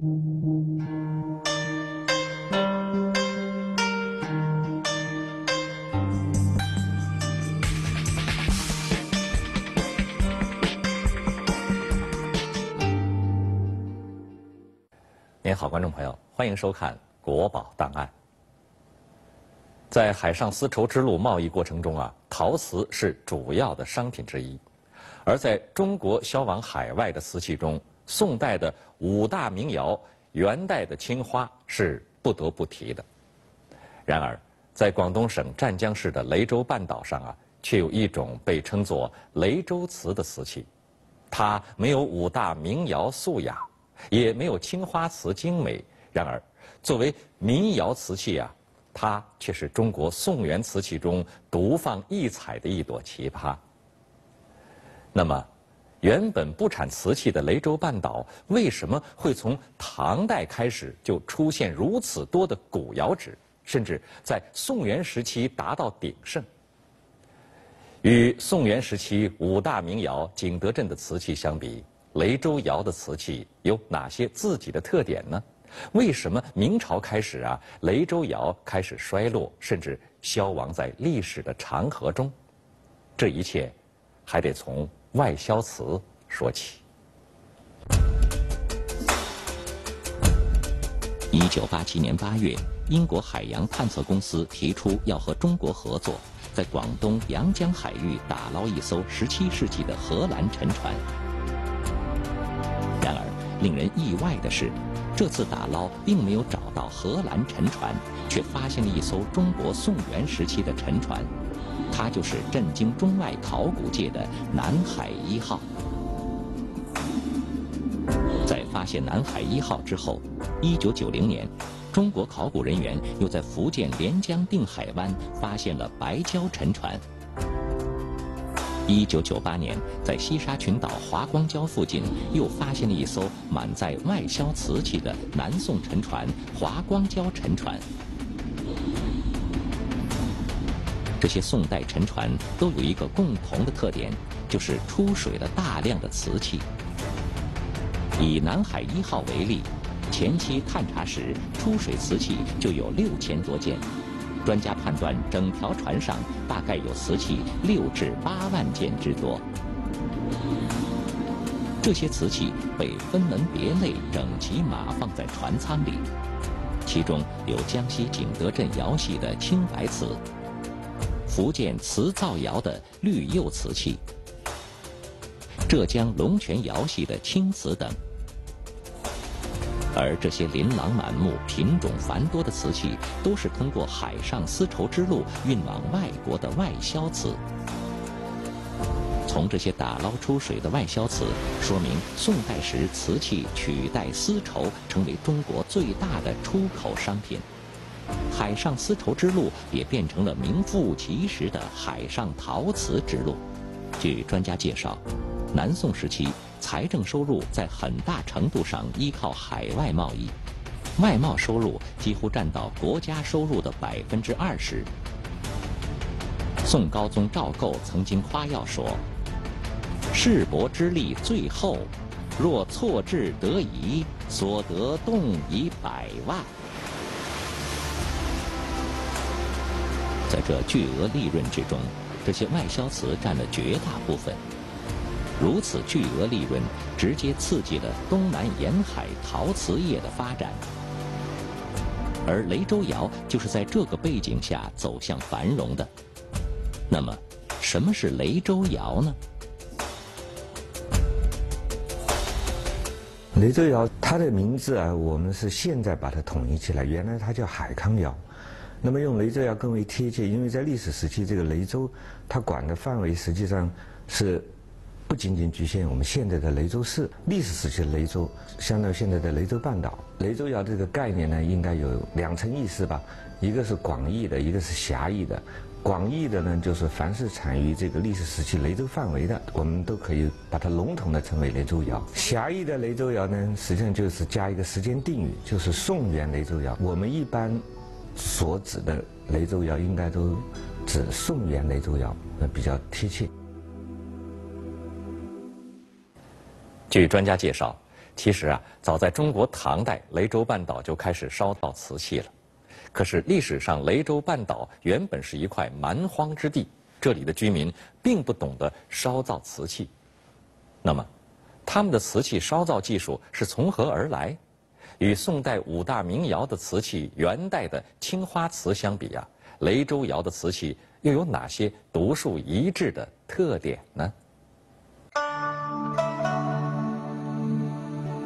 您好，观众朋友，欢迎收看《国宝档案》。在海上丝绸之路贸易过程中陶瓷是主要的商品之一，而在中国销往海外的瓷器中，宋代的五大名窑、元代的青花是不得不提的。然而，在广东省湛江市的雷州半岛上却有一种被称作雷州瓷的瓷器，它没有五大名窑素雅，也没有青花瓷精美。然而，作为民窑瓷器它却是中国宋元瓷器中独放异彩的一朵奇葩。那么，原本不产瓷器的雷州半岛，为什么会从唐代开始就出现如此多的古窑址，甚至在宋元时期达到鼎盛？与宋元时期五大名窑景德镇的瓷器相比，雷州窑的瓷器有哪些自己的特点呢？为什么明朝开始雷州窑开始衰落，甚至消亡在历史的长河中？这一切还得从外销瓷说起。1987年8月，英国海洋探测公司提出要和中国合作，在广东阳江海域打捞一艘17世纪的荷兰沉船。然而，令人意外的是，这次打捞并没有找到荷兰沉船，却发现了一艘中国宋元时期的沉船，它就是震惊中外考古界的南海1号。在发现南海1号之后，1990年，中国考古人员又在福建连江定海湾发现了白礁沉船。1998年，在西沙群岛华光礁附近又发现了一艘满载外销瓷器的南宋沉船华光礁沉船。这些宋代沉船都有一个共同的特点，就是出水了大量的瓷器。以南海1号为例，前期探查时出水瓷器就有6000多件。专家判断，整条船上大概有瓷器6至8万件之多。这些瓷器被分门别类、整齐码放在船舱里，其中有江西景德镇窑系的青白瓷，福建瓷造窑的绿釉瓷器，浙江龙泉窑系的青瓷等。而这些琳琅满目、品种繁多的瓷器，都是通过海上丝绸之路运往外国的外销瓷。从这些打捞出水的外销瓷，说明宋代时瓷器取代丝绸成为中国最大的出口商品，海上丝绸之路也变成了名副其实的海上陶瓷之路。据专家介绍，南宋时期财政收入在很大程度上依靠海外贸易，外贸收入几乎占到国家收入的20%。宋高宗赵构曾经夸耀说：“世伯之力最厚，若错置得宜，所得动以100万。”在这巨额利润之中，这些外销瓷占了绝大部分。如此巨额利润，直接刺激了东南沿海陶瓷业的发展，而雷州窑就是在这个背景下走向繁荣的。那么，什么是雷州窑呢？雷州窑它的名字我们是现在把它统一起来，原来它叫海康窑。那么用雷州窑更为贴切，因为在历史时期，这个雷州它管的范围实际上是不仅仅局限我们现在的雷州市，历史时期的雷州相当于现在的雷州半岛。雷州窑这个概念呢，应该有2层意思吧，一个是广义的，一个是狭义的。广义的呢，就是凡是产于这个历史时期雷州范围的，我们都可以把它笼统的称为雷州窑。狭义的雷州窑呢，实际上就是加一个时间定语，就是宋元雷州窑。我们一般所指的雷州窑，应该都指宋元雷州窑，比较贴切。据专家介绍，其实啊，早在中国唐代，雷州半岛就开始烧造瓷器了。可是历史上，雷州半岛原本是一块蛮荒之地，这里的居民并不懂得烧造瓷器。那么，他们的瓷器烧造技术是从何而来？与宋代五大名窑的瓷器、元代的青花瓷相比啊，雷州窑的瓷器又有哪些独树一帜的特点呢？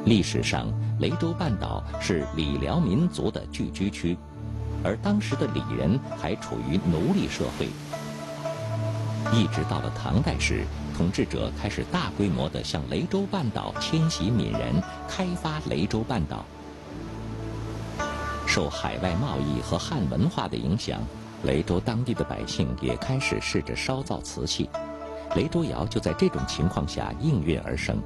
历史上，雷州半岛是李辽民族的聚居区，而当时的李人还处于奴隶社会。一直到了唐代时，统治者开始大规模地向雷州半岛迁徙闽人，开发雷州半岛。受海外贸易和汉文化的影响，雷州当地的百姓也开始试着烧造瓷器，雷州窑就在这种情况下应运而生。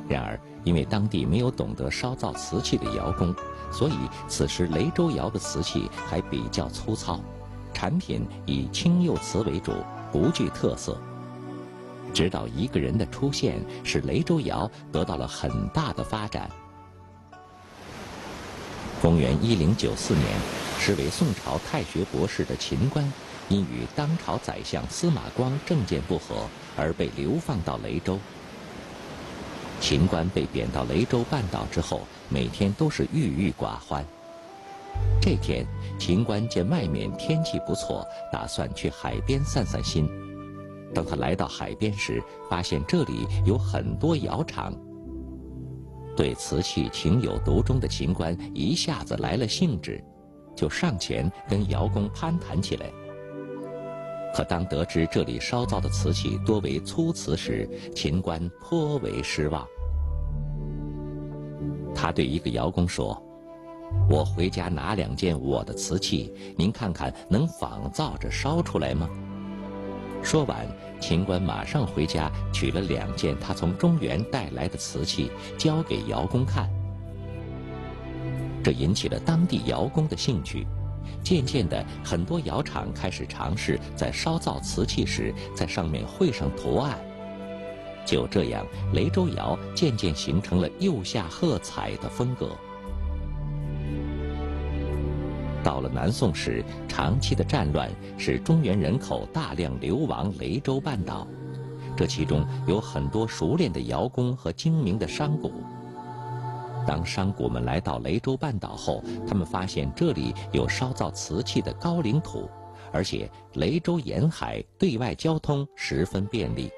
然而，因为当地没有懂得烧造瓷器的窑工，所以此时雷州窑的瓷器还比较粗糙，产品以青釉瓷为主，不具特色。直到一个人的出现，使雷州窑得到了很大的发展。公元1094年，时为宋朝太学博士的秦观，因与当朝宰相司马光政见不合，而被流放到雷州。秦观被贬到雷州半岛之后，每天都是郁郁寡欢。这天，秦观见外面天气不错，打算去海边散散心。当他来到海边时，发现这里有很多窑厂。对瓷器情有独钟的秦观一下子来了兴致，就上前跟窑工攀谈起来。可当得知这里烧造的瓷器多为粗瓷时，秦观颇为失望。他对一个窑工说：“我回家拿2件我的瓷器，您看看能仿造着烧出来吗？”说完，秦观马上回家取了2件他从中原带来的瓷器，交给窑工看。这引起了当地窑工的兴趣。渐渐的，很多窑厂开始尝试在烧造瓷器时，在上面绘上图案。就这样，雷州窑渐渐形成了釉下褐彩的风格。到了南宋时，长期的战乱使中原人口大量流亡雷州半岛，这其中有很多熟练的窑工和精明的商贾。当商贾们来到雷州半岛后，他们发现这里有烧造瓷器的高岭土，而且雷州沿海，对外交通十分便利。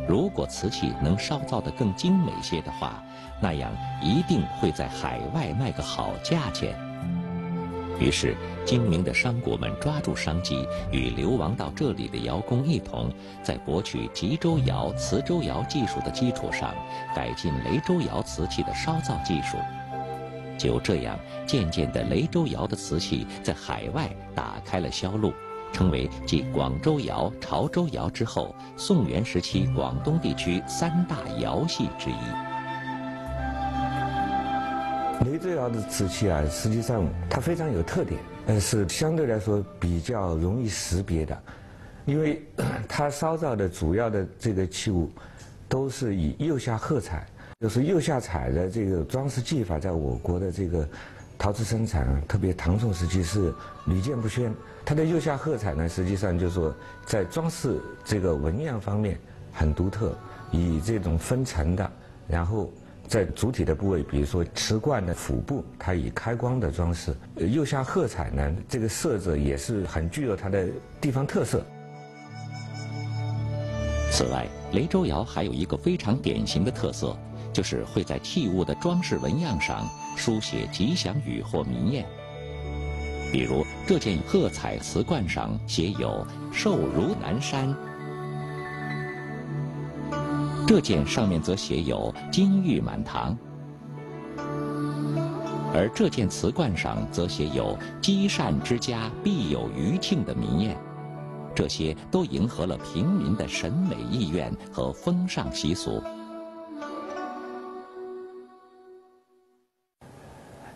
如果瓷器能烧造得更精美些的话，那样一定会在海外卖个好价钱。于是，精明的商贾们抓住商机，与流亡到这里的窑工一同，在博取吉州窑、磁州窑技术的基础上，改进雷州窑瓷器的烧造技术。就这样，渐渐的，雷州窑的瓷器在海外打开了销路，成为继广州窑、潮州窑之后，宋元时期广东地区3大窑系之一。雷州窑的瓷器啊，实际上它非常有特点，是相对来说比较容易识别的，因为它烧造的主要的这个器物都是以釉下褐彩，就是釉下彩的这个装饰技法，在我国的这个陶瓷生产，特别唐宋时期是屡见不鲜。它的釉下褐彩呢，实际上就是说在装饰这个纹样方面很独特，以这种分层的，然后在主体的部位，比如说瓷罐的腹部，它以开光的装饰。釉下褐彩呢，这个色泽也是很具有它的地方特色。此外，雷州窑还有一个非常典型的特色，就是会在器物的装饰纹样上书写吉祥语或谜言。比如这件褐彩瓷罐上写有“寿如南山”，这件上面则写有“金玉满堂”，而这件瓷罐上则写有“积善之家必有余庆”的谜言。这些都迎合了平民的审美意愿和风尚习俗。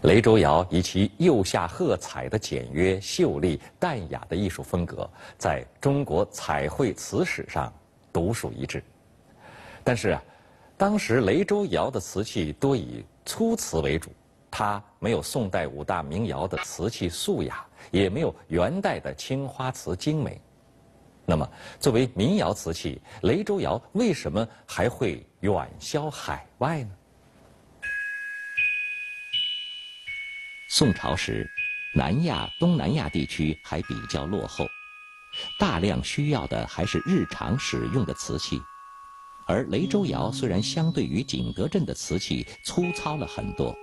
雷州窑以其釉下褐彩的简约、秀丽、淡雅的艺术风格，在中国彩绘瓷史上独树一帜。但是啊，当时雷州窑的瓷器多以粗瓷为主，它没有宋代5大名窑的瓷器素雅，也没有元代的青花瓷精美。那么，作为民窑瓷器，雷州窑为什么还会远销海外呢？宋朝时，南亚、东南亚地区还比较落后，大量需要的还是日常使用的瓷器。而雷州窑虽然相对于景德镇的瓷器粗糙了很多，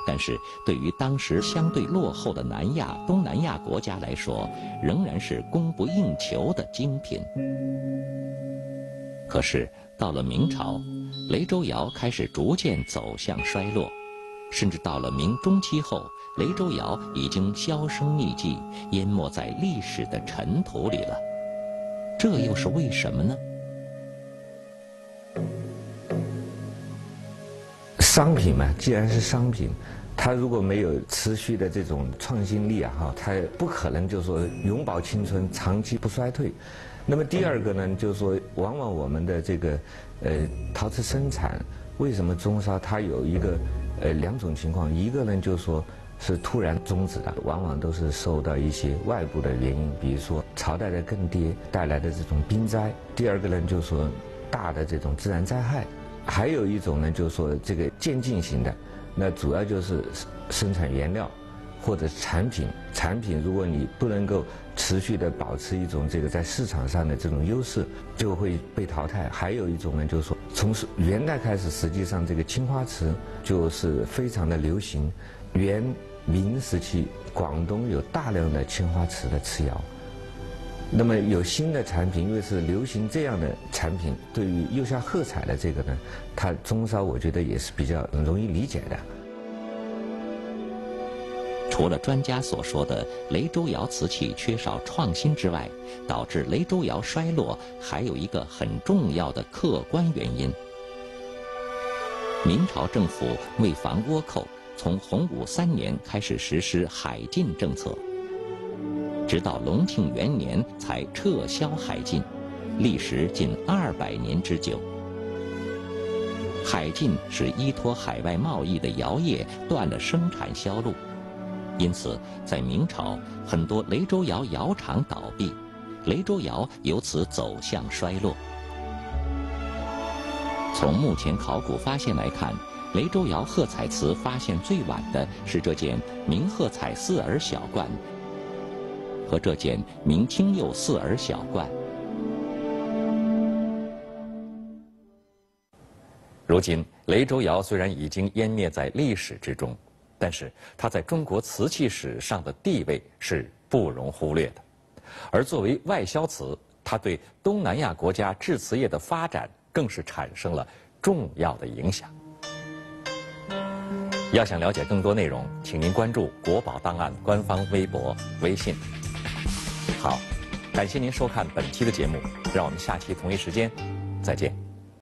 但是对于当时相对落后的南亚、东南亚国家来说，仍然是供不应求的精品。可是到了明朝，雷州窑开始逐渐走向衰落，甚至到了明中期后，雷州窑已经销声匿迹，淹没在历史的尘土里了。这又是为什么呢？商品嘛，既然是商品，它如果没有持续的这种创新力啊，它不可能就是说永葆青春，长期不衰退。那么第二个呢，就是说，往往我们的这个陶瓷生产，为什么中烧它有一个2种情况，一个呢就是说是突然终止的，往往都是受到一些外部的原因，比如说朝代的更迭带来的这种兵灾；第二个呢就是说大的这种自然灾害。还有一种呢，就是说这个渐进型的，那主要就是生产原料或者产品。产品如果你不能够持续的保持一种这个在市场上的这种优势，就会被淘汰。还有一种呢，就是说从元代开始，实际上这个青花瓷就是非常的流行。元明时期，广东有大量的青花瓷的瓷窑。那么有新的产品，因为是流行这样的产品，对于釉下褐彩的这个呢，它中烧我觉得也是比较容易理解的。除了专家所说的雷州窑瓷器缺少创新之外，导致雷州窑衰落还有一个很重要的客观原因。明朝政府为防倭寇，从洪武3年开始实施海禁政策，直到隆庆元年才撤销海禁，历时近200年之久。海禁使依托海外贸易的窑业断了生产销路，因此在明朝，很多雷州窑窑厂倒闭，雷州窑由此走向衰落。从目前考古发现来看，雷州窑褐彩瓷发现最晚的是这件明褐彩4耳小罐和这件明青釉4耳小罐。如今，雷州窑虽然已经湮灭在历史之中，但是它在中国瓷器史上的地位是不容忽略的。而作为外销瓷，它对东南亚国家制瓷业的发展更是产生了重要的影响。要想了解更多内容，请您关注国宝档案官方微博、微信。好，感谢您收看本期的节目，让我们下期同一时间再见。